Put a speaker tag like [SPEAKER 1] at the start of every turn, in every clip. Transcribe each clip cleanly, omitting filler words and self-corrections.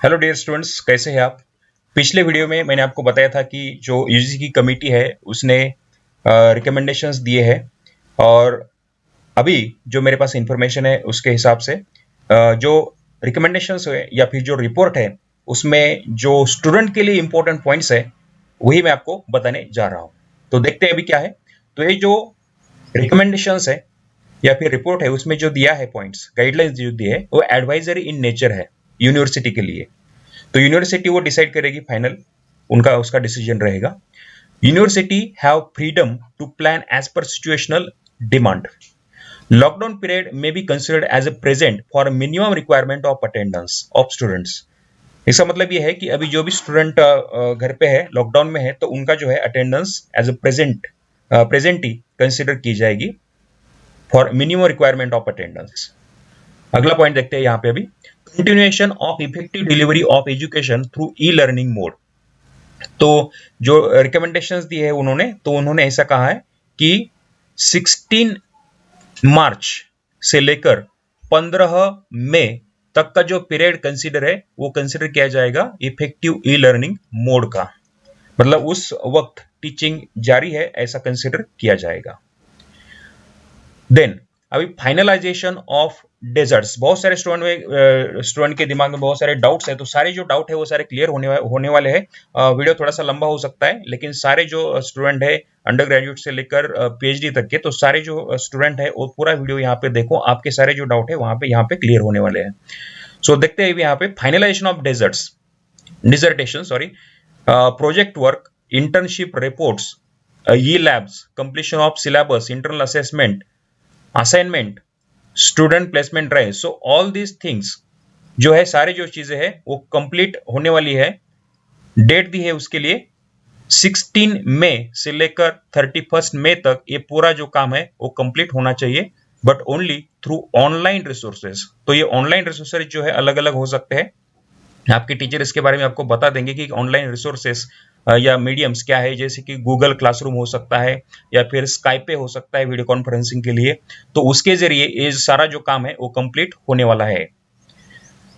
[SPEAKER 1] Hello dear students, कैसे हैं आप। पिछले वीडियो में मैंने आपको बताया था कि जो यूजीसी की कमेटी है उसने रिकमेंडेशंस दिए हैं। और अभी जो मेरे पास इंफॉर्मेशन है उसके हिसाब से जो रिकमेंडेशंस है या फिर जो रिपोर्ट है उसमें जो स्टूडेंट के लिए इंपॉर्टेंट पॉइंट्स है वही मैं आपको बताने जा रहा हूँ। तो देखते हैं अभी क्या है। तो ये जो रिकमेंडेशंस है या फिर रिपोर्ट है उसमें जो दिया है पॉइंट्स गाइडलाइंस जो दिए है वो एडवाइजरी इन नेचर है यूनिवर्सिटी के लिए। तो यूनिवर्सिटी वो डिसाइड करेगी फाइनल, उनका उसका डिसीजन रहेगा। University have freedom to plan as per situational demand. Lockdown period may be considered as a present for minimum requirement of attendance of students. इसका मतलब ये है कि अभी जो भी स्टूडेंट घर पे है, लॉकडाउन में है, तो उनका जो है अटेंडेंस एज ए प्रेजेंट ही कंसिडर की जाएगी for minimum requirement of attendance. अगला पॉइंट देखते हैं यहाँ पे अभी। Continuation of effective delivery of education through e learning mode. तो जो रिकमेंडेशंस दी है उन्होंने, तो उन्होंने ऐसा कहा है कि 16 मार्च से लेकर 15 मई तक का जो पीरियड कंसीडर है वो कंसीडर किया जाएगा इफेक्टिव ई लर्निंग मोड का। मतलब उस वक्त टीचिंग जारी है ऐसा कंसीडर किया जाएगा। देन अभी फाइनलाइजेशन ऑफ डेजर्ट्स। बहुत सारे स्टूडेंट के दिमाग में बहुत सारे डाउट्स है, तो सारे जो डाउट है वो सारे क्लियर होने वाले हैं। वीडियो थोड़ा सा लंबा हो सकता है, लेकिन सारे जो स्टूडेंट है अंडर ग्रेजुएट से लेकर पीएचडी तक के, तो सारे जो स्टूडेंट है वो पूरा वीडियो यहाँ पे देखो, आपके सारे जो डाउट है वहां पे यहाँ पे क्लियर होने वाले हैं। सो देखते हैं यहाँ पे finalisation of dissertation sorry, project work, internship reports, E labs, completion of syllabus, internal assessment, assignment, student placement drive. So all these things जो है, सारे जो चीजें हैं वो कंप्लीट होने वाली है। डेट दी है उसके लिए 16 मई से लेकर 31 मई तक ये पूरा जो काम है वो कंप्लीट होना चाहिए, but only through online resources. तो ये ऑनलाइन रिसोर्सेज जो है अलग अलग हो सकते हैं, आपके टीचर इसके बारे में आपको बता देंगे कि ऑनलाइन रिसोर्सेस या मीडियम्स क्या है, जैसे कि गूगल क्लासरूम हो सकता है या फिर स्काइप पे हो सकता है वीडियो कॉन्फ्रेंसिंग के लिए। तो उसके जरिए ये सारा जो काम है वो कंप्लीट होने वाला है।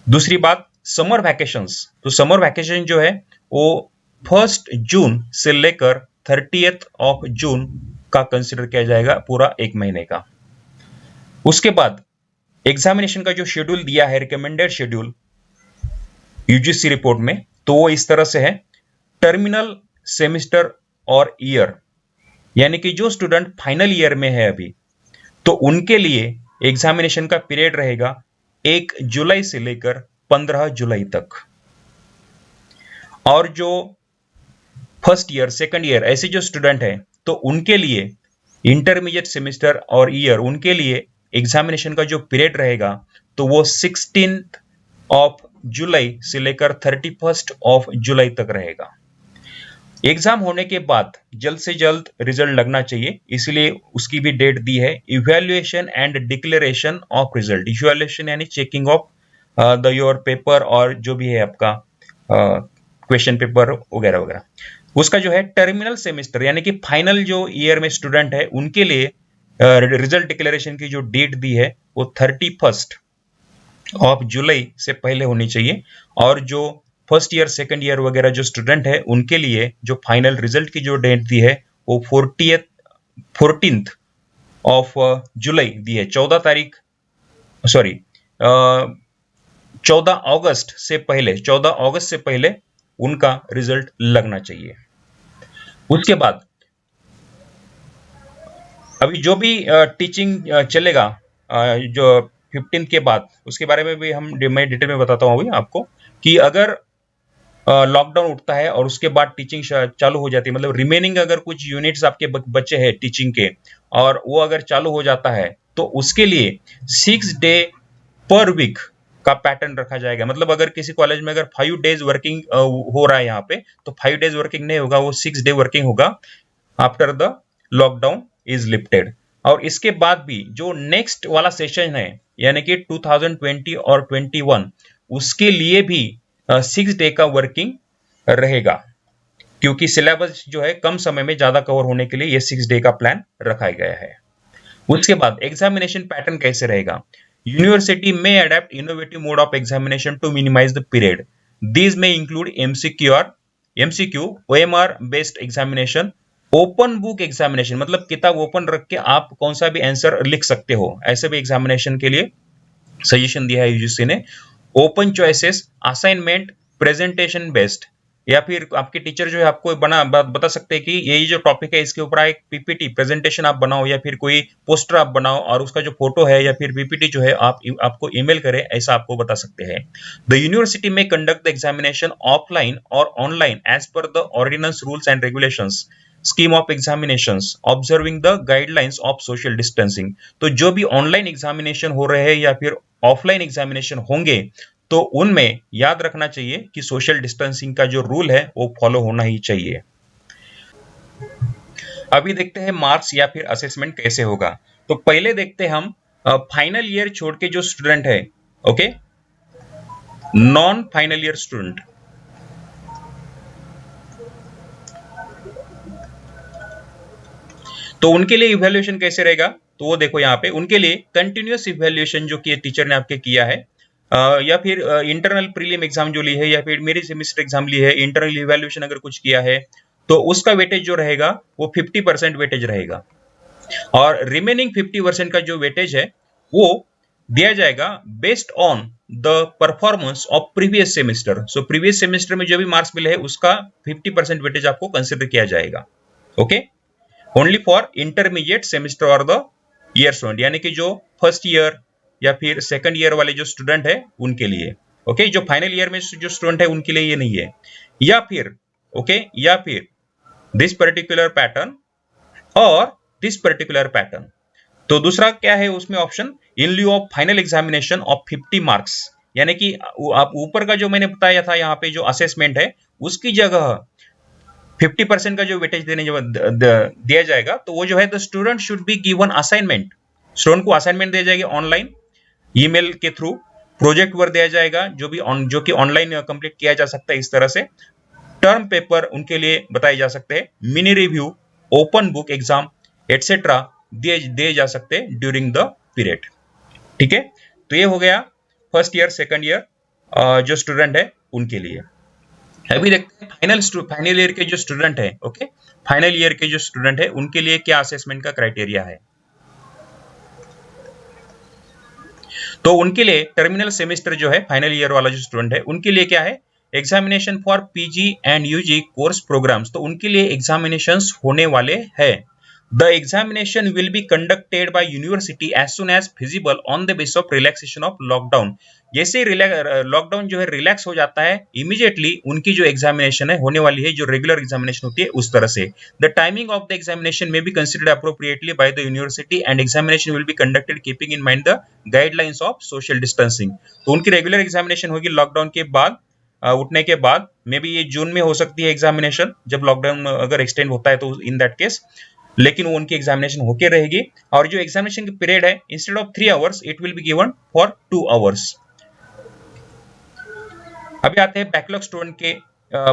[SPEAKER 1] दूसरी बात, समर वैकेशंस। तो समर वैकेशन जो है वो 1 जून से लेकर 30 जून का कंसिडर किया जाएगा, पूरा एक महीने का। उसके बाद एग्जामिनेशन का जो शेड्यूल दिया है, रिकमेंडेड शेड्यूल यूजीसी रिपोर्ट में, तो वो इस तरह से है। टर्मिनल सेमेस्टर और ईयर, यानी कि जो स्टूडेंट फाइनल ईयर में है अभी, तो उनके लिए एग्जामिनेशन का पीरियड रहेगा 1 जुलाई से लेकर 15 जुलाई तक। और जो फर्स्ट ईयर सेकंड ईयर ऐसे जो स्टूडेंट हैं, तो उनके लिए इंटरमीडिएट सेमेस्टर और ईयर, उनके लिए एग्जामिनेशन का जो पीरियड रहेगा तो वो 16 जुलाई से लेकर 31 जुलाई तक रहेगा। एग्जाम होने के बाद जल्द से जल्द रिजल्ट लगना चाहिए, इसलिए उसकी भी डेट दी है। Evaluation and declaration of result. Evaluation यानी checking of the your paper और जो भी है आपका क्वेश्चन पेपर वगैरह वगैरह, उसका जो है टर्मिनल सेमेस्टर यानी कि फाइनल जो ईयर में स्टूडेंट है उनके लिए रिजल्ट डिक्लेरेशन की जो डेट दी है वो 31 जुलाई से पहले होनी चाहिए। और जो फर्स्ट ईयर सेकंड ईयर वगैरह जो स्टूडेंट है उनके लिए जो फाइनल रिजल्ट की जो डेट दी है वो 14 जुलाई दी है। 14 अगस्त से पहले उनका रिजल्ट लगना चाहिए। उसके बाद अभी जो भी टीचिंग चलेगा जो 15 के बाद, उसके बारे में भी मैं डिटेल में बताता हूँ अभी आपको कि अगर लॉकडाउन उठता है और उसके बाद टीचिंग चालू हो जाती है, मतलब रिमेनिंग अगर कुछ यूनिट्स आपके बच्चे हैं टीचिंग के और वो अगर चालू हो जाता है तो उसके लिए 6 डे पर वीक का पैटर्न रखा जाएगा। मतलब अगर किसी कॉलेज में अगर 5 डेज वर्किंग हो रहा है यहाँ पे, तो 5 डेज वर्किंग नहीं होगा, वो 6 डे वर्किंग होगा after the lockdown is lifted. और इसके बाद भी जो नेक्स्ट वाला सेशन है यानी कि 2020 और 21, उसके लिए भी 6 डे का वर्किंग रहेगा, क्योंकि सिलेबस जो है कम समय में ज्यादा कवर होने के लिए ये 6 डे का प्लान रखा गया है। उसके बाद एग्जामिनेशन पैटर्न कैसे रहेगा। यूनिवर्सिटी में adept innovative mode of examination to minimize the period. These may include MCQ, OMR based examination, open book examination, मतलब किताब ओपन रख के आप कौन सा भी आंसर लिख सकते हो, ऐसे भी एग्जामिनेशन के लिए सजेशन दिया है यूजीसी ने। Open choices, assignment, presentation based, या फिर आपके टीचर जो है आपको बता सकते हैं कि यही जो टॉपिक है इसके ऊपर एक पीपीटी प्रेजेंटेशन आप बनाओ, या फिर कोई पोस्टर आप बनाओ और उसका जो फोटो है या फिर पीपीटी जो है आपको ईमेल करें, ऐसा आपको बता सकते हैं। The university may conduct the examination offline और online as per the ordinance rules and regulations, scheme of examinations, observing the guidelines of social distancing. तो जो भी ऑनलाइन एग्जामिनेशन हो रहे हैं या फिर ऑफलाइन एग्जामिनेशन होंगे, तो उनमें याद रखना चाहिए कि सोशल डिस्टेंसिंग का जो रूल है वो फॉलो होना ही चाहिए। अभी देखते हैं मार्क्स या फिर असेसमेंट कैसे होगा। तो पहले देखते हैं हम फाइनल ईयर छोड़ के जो स्टूडेंट है, okay, non final year student, तो उनके लिए इवैल्यूएशन कैसे रहेगा। तो वो देखो यहाँ पे उनके लिए कंटिन्यूअस इवैल्यूएशन जो कि टीचर ने आपके किया है, या फिर इंटरनल प्रीलिम एग्जाम जो ली है, या फिर मेरी सेमेस्टर एग्जाम ली है, इंटरनल इवैल्यूएशन अगर कुछ किया है, तो उसका वेटेज जो रहेगा वो 50% वेटेज रहेगा, और रिमेनिंग 50% का जो वेटेज है वो दिया जाएगा based on the performance of previous semester. So previous semester में जो भी मार्क्स मिले हैं उसका 50% वेटेज आपको कंसिडर किया जाएगा, okay, only for intermediate semester और द ईयर स्टूडेंट, यानी कि जो फर्स्ट ईयर या फिर सेकंड ईयर वाले जो स्टूडेंट है उनके लिए, ओके, जो फाइनल ईयर में जो स्टूडेंट है उनके लिए ये नहीं है। या फिर ओके, या फिर दिस पर्टिकुलर पैटर्न और दिस पर्टिकुलर पैटर्न। तो दूसरा क्या है उसमें option, in lieu of final examination of 50 marks, यानी कि आप ऊपर का जो मैंने बताया था यहाँ पे जो असेसमेंट है उसकी जगह 50% का जो वेटेज दिया जाएगा, तो वो जो है the student should be given assignment, student को असाइनमेंट दिया जाएगा ऑनलाइन ईमेल के थ्रू, प्रोजेक्ट वर्क दिया जाएगा जो कि ऑनलाइन कंप्लीट किया जा सकता है इस तरह से, टर्म पेपर उनके लिए बताए जा सकते हैं, mini review, open book exam etcetera दिए जा सकते हैं ड्यूरिंग द पीरियड, ठीक है। तो ये हो गया फर्स्ट ईयर सेकंड ईयर जो स्टूडेंट है उनके लिए। अभी देखते हैं फाइनल ईयर के जो स्टूडेंट है, ओके, फाइनल ईयर के जो स्टूडेंट है उनके लिए क्या असेसमेंट का क्राइटेरिया है। तो उनके लिए टर्मिनल सेमेस्टर जो है फाइनल ईयर वाला जो स्टूडेंट है उनके लिए क्या है, examination for PG and UG course programs, तो उनके लिए एग्जामिनेशंस होने वाले हैं। The examination will be conducted by university as soon as feasible on the basis of relaxation of lockdown. जैसे लॉकडाउन जो है रिलैक्स हो जाता है, इमीडिएटली उनकी जो एग्जामिनेशन है होने वाली है, जो रेगुलर एग्जामिनेशन होती है उस तरह से। The timing of the examination may be considered appropriately by the university and examination will be conducted keeping in mind the guidelines of social distancing. तो उनकी रेगुलर एग्जामिनेशन होगी लॉकडाउन के बाद, उठने के बाद, मे बी ये जून में हो सकती है एग्जामिनेशन, जब लॉकडाउन अगर एक्सटेंड होता है तो इन दैट केस, लेकिन वो उनकी एग्जामिनेशन होके रहेगी। और जो एग्जामिनेशन की पीरियड है instead of 3 hours it will be given for 2 hours. अभी आते हैं बैकलॉग स्टूडेंट के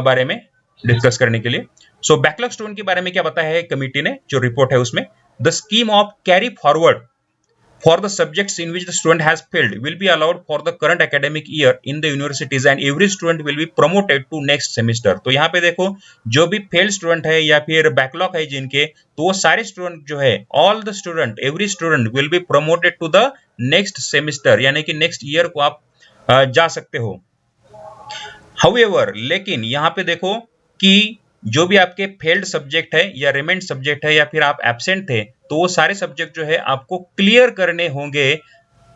[SPEAKER 1] बारे में डिस्कस करने के लिए। सो बैकलॉग स्टूडेंट के बारे में क्या बताया है कमिटी ने, जो रिपोर्ट है उसमें, the scheme of carry forward for the subjects in which the student has failed will be allowed for the current academic year in the universities and every student will be promoted to next semester। तो यहाँ पे देखो जो भी failed student है या फिर backlog है जिनके, तो वो सारे स्टूडेंट जो है, all the student, every student will be promoted to the next semester, यानी कि नेक्स्ट ईयर को आप जा सकते हो। हाउएवर, लेकिन यहाँ पे देखो कि जो भी आपके फेल्ड सब्जेक्ट है या रिमेंड सब्जेक्ट है या फिर आप एब्सेंट थे, तो वो सारे सब्जेक्ट जो है आपको क्लियर करने होंगे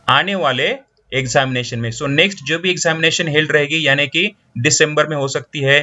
[SPEAKER 1] आने वाले एग्जामिनेशन में। सो नेक्स्ट जो भी एग्जामिनेशन हेल्ड रहेगी, यानी कि दिसंबर में हो सकती है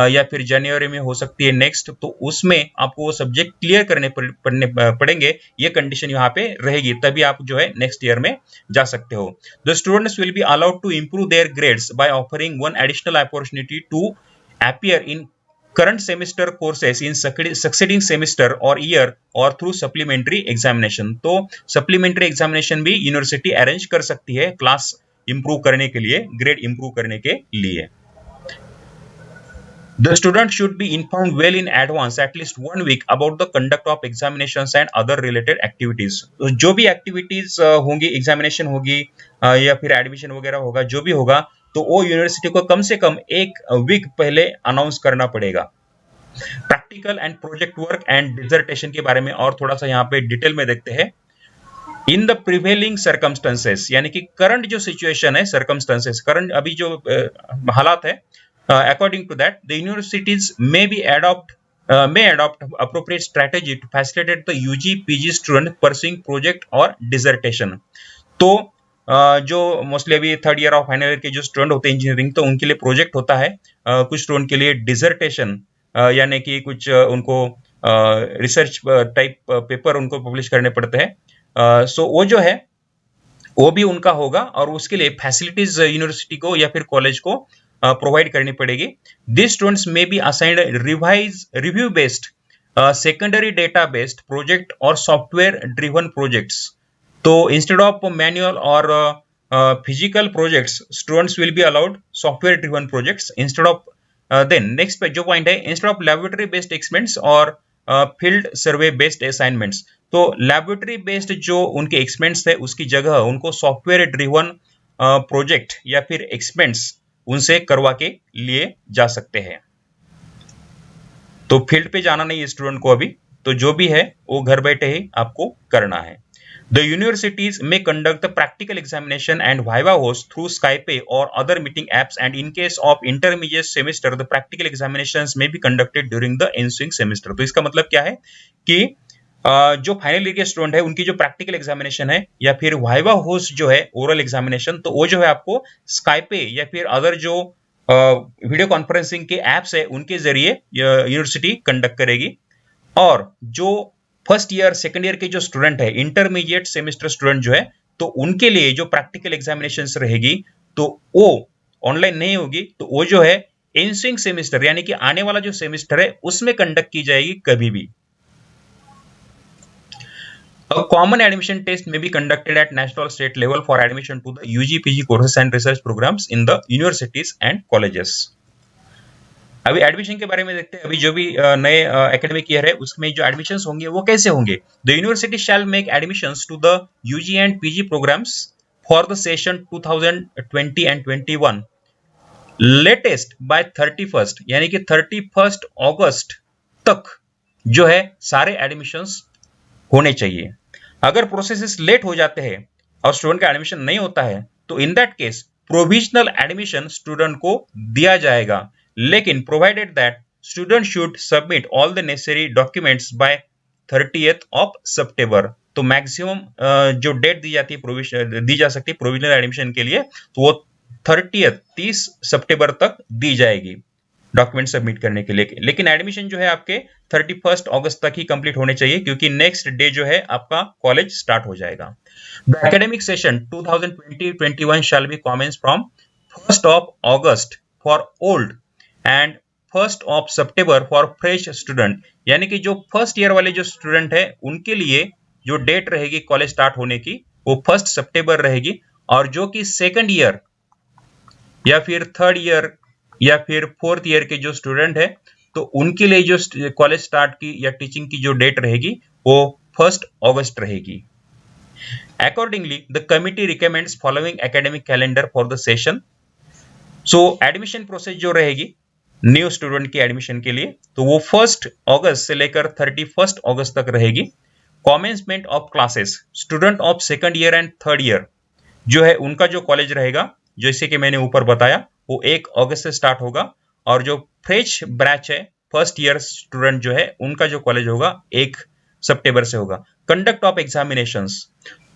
[SPEAKER 1] या फिर जनवरी में हो सकती है नेक्स्ट, तो उसमें आपको वो सब्जेक्ट क्लियर करने पड़ेंगे, ये कंडीशन यहाँ पे रहेगी, तभी आप जो है नेक्स्ट ईयर में जा सकते हो। The students will be allowed to improve their grades by offering one additional opportunity to appear in current semester courses in succeeding semester or year or through supplementary examination। तो supplementary examination भी university arrange कर सकती है class improve करने के लिए, grade improve करने के लिए। The student should be informed well in advance, at least 1 week, about the conduct of examinations and other related activities. तो जो भी एक्टिविटीज होंगी, एग्जामिनेशन होगी या फिर एडमिशन वगैरह होगा, जो भी होगा, तो वो यूनिवर्सिटी को कम से कम 1 वीक पहले अनाउंस करना पड़ेगा। Practical and project work and dissertation के बारे में और थोड़ा सा यहाँ पे डिटेल में देखते हैं। इन द प्रिवेलिंग सर्कमस्टेंसेस, यानी कि करंट जो सिचुएशन है, सर्कमस्टेंसेस करंट अभी जो हालात है, according to that the universities may adopt appropriate strategy to facilitate the UG PG student pursuing project और dissertation। तो जो मोस्टली अभी थर्ड ईयर और फाइनल ईयर के जो स्टूडेंट होते हैं इंजीनियरिंग, तो उनके लिए प्रोजेक्ट होता है, कुछ स्टूडेंट के लिए डिसर्टेशन, यानी कि कुछ उनको रिसर्च टाइप पेपर उनको पब्लिश करने पड़ते हैं। सो वो जो है वो भी उनका होगा और उसके लिए फैसिलिटीज यूनिवर्सिटी को या फिर कॉलेज को प्रोवाइड करनी पड़ेगी। दिस स्टूडेंट्स में be assigned review based secondary data based project और सॉफ्टवेयर ड्रिवन प्रोजेक्ट्स। तो इंस्टेड ऑफ मैनुअल और physical projects, students will be allowed software driven projects instead of then next पे जो point है, instead of laboratory based experiments और field survey based assignments. तो laboratory based जो उनके experiments है उसकी जगह उनको सॉफ्टवेयर ड्रिवन प्रोजेक्ट या फिर एक्सपेरिमेंट्स उनसे करवा के लिए जा सकते हैं। तो फील्ड पे जाना नहीं है स्टूडेंट को अभी, तो जो भी है वो घर बैठे ही आपको करना है। The universities may conduct the practical examination and viva host through Skype or other meeting apps, and in case of intermediate semester, the practical examinations may be conducted during the ensuing semester। तो इसका मतलब क्या है कि जो final year के student है उनकी जो प्रैक्टिकल एग्जामिनेशन है या फिर वाइवा होस्ट जो है ओरल एग्जामिनेशन, तो वो जो है आपको स्काइपे या फिर अदर जो वीडियो कॉन्फ्रेंसिंग के एप्स है उनके जरिए यूनिवर्सिटी कंडक्ट करेगी। और जो फर्स्ट ईयर सेकंड ईयर के जो स्टूडेंट है, इंटरमीडिएट सेमेस्टर स्टूडेंट जो है, तो उनके लिए जो प्रैक्टिकल एग्जामिनेशंस रहेगी तो वो ऑनलाइन नहीं होगी, तो वो जो है एंसुइंग सेमेस्टर यानी कि आने वाला जो सेमेस्टर है उसमें कंडक्ट की जाएगी कभी भी। A common admission test may be conducted at national state level for admission to the UG PG courses and research programs in the universities and colleges। अभी एडमिशन के बारे में देखते हैं। अभी जो भी नए एकेडमिक ईयर है उसमें जो एडमिशंस होंगे वो कैसे होंगे। The university shall make admissions to the UG and PG programmes for the session 2020 and 21 latest by 31st, यानी कि 31 अगस्त तक जो है सारे एडमिशंस होने चाहिए। अगर प्रोसेसेस लेट हो जाते हैं और स्टूडेंट का एडमिशन नहीं होता है तो in that case provisional admission student को दिया जाएगा, लेकिन provided that student should submit all the necessary documents by 30th of September। तो मैक्सिमम जो डेट दी जाती है दी जा सकती है प्रोविजनल एडमिशन के लिए, तो वो 30 सितंबर तक दी जाएगी डॉक्यूमेंट सबमिट करने के लिए। लेकिन एडमिशन जो है आपके 31 अगस्त तक ही कंप्लीट होने चाहिए, क्योंकि नेक्स्ट डे जो है आपका कॉलेज स्टार्ट हो जाएगा। The academic session 2020-21 shall be commences from 1st of August for old and 1st of September for fresh student, यानी कि जो फर्स्ट ईयर वाले जो स्टूडेंट है उनके लिए जो डेट रहेगी कॉलेज स्टार्ट होने की वो 1 सितंबर रहेगी, और जो कि सेकंड ईयर या फिर थर्ड ईयर या फिर फोर्थ ईयर के जो स्टूडेंट है तो उनके लिए जो कॉलेज स्टार्ट की या टीचिंग की जो डेट रहेगी वो 1 अगस्त रहेगी। Accordingly the committee recommends following academic calendar for the session. So admission process जो रहेगी न्यू स्टूडेंट की एडमिशन के लिए तो वो 1 अगस्त से लेकर 31 अगस्त तक रहेगी। Commencement of classes, student of second year and third year जो है उनका जो कॉलेज रहेगा जैसे कि मैंने ऊपर बताया वो 1 अगस्त से स्टार्ट होगा, और जो फ्रेश बैच है फर्स्ट ईयर स्टूडेंट जो है उनका जो कॉलेज होगा 1 सितंबर से होगा। कंडक्ट ऑफ एग्जामिनेशंस,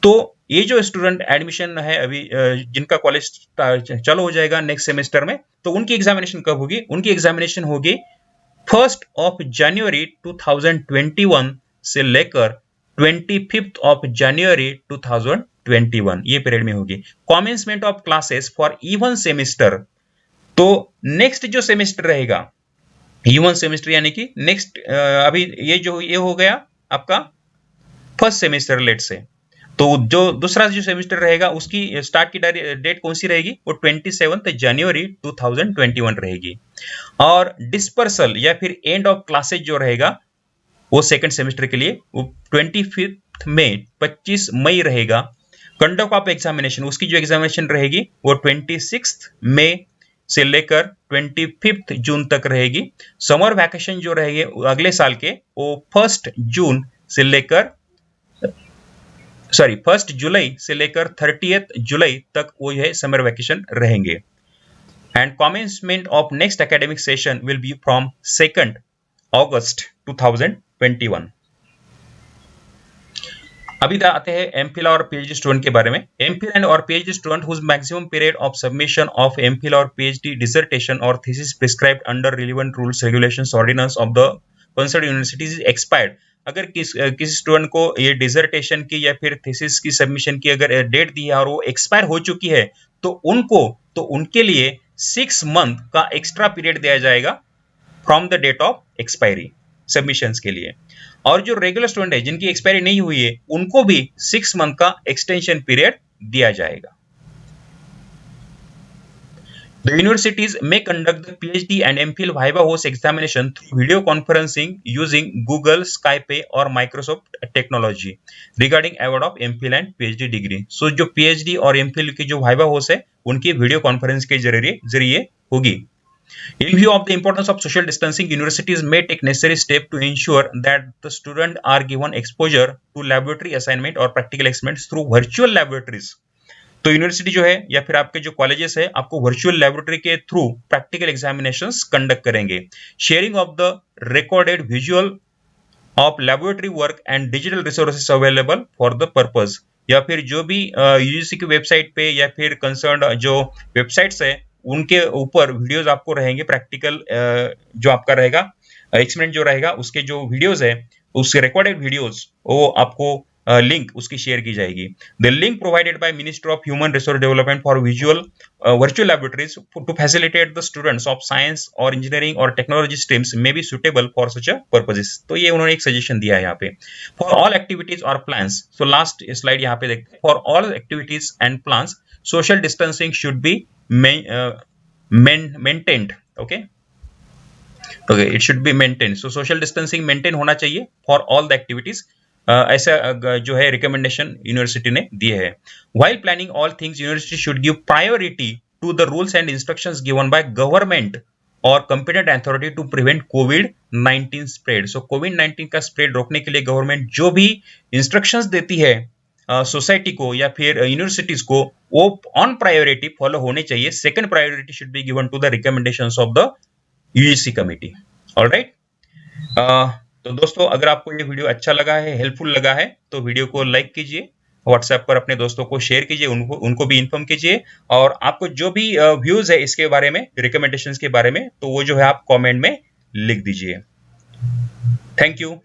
[SPEAKER 1] तो ये जो स्टूडेंट एडमिशन है अभी जिनका कॉलेज चालू हो जाएगा नेक्स्ट सेमेस्टर में, तो उनकी एग्जामिनेशन कब होगी? उनकी एग्जामिनेशन होगी 1 जनवरी 2021 से लेकर 25 जनवरी 2021 ये पीरियड में होगी। Commencement of classes for even semester, तो नेक्स्ट जो सेमेस्टर रहेगा इवन सेमेस्टर यानी कि नेक्स्ट अभी ये हो गया आपका फर्स्ट सेमेस्टर लेट से, तो जो दूसरा जो सेमेस्टर रहेगा उसकी स्टार्ट की डेट कौन सी रहेगी, वो 27 जनवरी 2021 रहेगी। और डिस्पर्सल या फिर एंड ऑफ क्लासेज जो रहेगा वो सेकंड सेमेस्टर के लिए वो 25 मई 25 मई रहेगा। कंडक्ट ऑफ एग्जामिनेशन, उसकी जो एग्जामिनेशन रहेगी वो 26 मई से लेकर 25 जून तक रहेगी। समर वैकेशन जो रहेंगे अगले साल के वो 1 जुलाई से लेकर 30 जुलाई तक वो है समर वैकेशन रहेंगे। And commencement of next academic session will be from 2 अगस्त 2021। अभी आते हैं एमफिल और पीएचडी स्टूडेंट के बारे में। एमफिल एंड और PhD student whose maximum period of submission of MPhil और पीएचडी डिसर्टेशन और thesis prescribed under relevant rules regulations ordinance of the concerned universities is expired. अगर किसी स्टूडेंट को ये डिसर्टेशन की या फिर थीसिस की सबमिशन की अगर डेट दी है और वो एक्सपायर हो चुकी है तो उनके लिए 6 मंथ का एक्स्ट्रा पीरियड दिया जाएगा from the date of expiry submissions के लिए। और जो रेगुलर स्टूडेंट है जिनकी एक्सपायरी नहीं हुई है उनको भी 6 मंथ का एक्सटेंशन पीरियड दिया जाएगा। The universities may conduct the PhD and MPhil viva host examination through video conferencing using Google, Skype or Microsoft technology regarding award of MPhil and PhD degree. So जो PhD और MPhil की जो viva host है उनकी video conference के जरिए होगी। In view of the importance of social distancing, universities may take necessary steps to ensure that the students are given exposure to laboratory assignment or practical experiments through virtual laboratories. तो university जो है या फिर आपके जो colleges है आपको virtual laboratory के थ्रू प्रैक्टिकल एग्जामिनेशंस कंडक्ट करेंगे। Sharing of the recorded visual of laboratory work and digital resources available for the purpose, या फिर जो भी यूजीसी की वेबसाइट पे या फिर कंसर्न जो वेबसाइट्स है उनके ऊपर वीडियोस आपको रहेंगे। प्रैक्टिकल जो आपका रहेगा एक्सपेरिमेंट जो रहेगा उसके जो वीडियोस है उसके रिकॉर्डेड वीडियोस वो आपको लिंक उसकी शेयर की जाएगी। The link provided by minister of human resource development for virtual laboratories to facilitate the students of science और इंजीनियरिंग और technology streams may be suitable for such a purposes. तो ये उन्होंने एक सजेशन दिया है यहाँ पे। फॉर ऑल एक्टिविटीज और प्लान्स, सो लास्ट स्लाइड यहाँ पे देखते हैं। For all activities and plans social distancing should be maintained. Okay, it should be maintained. So social distancing maintain होना चाहिए for all the activities. ऐसा जो है रिकमेंडेशन यूनिवर्सिटी ने दिए है। While planning all things, university should give priority to the rules and instructions given by government or competent authority to prevent COVID-19 spread. So COVID-19 का spread रोकने के लिए गवर्नमेंट जो भी इंस्ट्रक्शंस देती है सोसाइटी को या फिर यूनिवर्सिटीज को वो ऑन प्रायोरिटी फॉलो होने चाहिए। Second priority should be given to the recommendations of the UGC committee. Alright, तो दोस्तों अगर आपको ये वीडियो अच्छा लगा है, हेल्पफुल लगा है तो वीडियो को लाइक कीजिए, व्हाट्सएप पर अपने दोस्तों को शेयर कीजिए, उनको भी इन्फॉर्म कीजिए। और आपको जो भी व्यूज है इसके बारे में, रिकमेंडेशंस के बारे में, तो वो जो है आप कमेंट में लिख दीजिए। Thank you.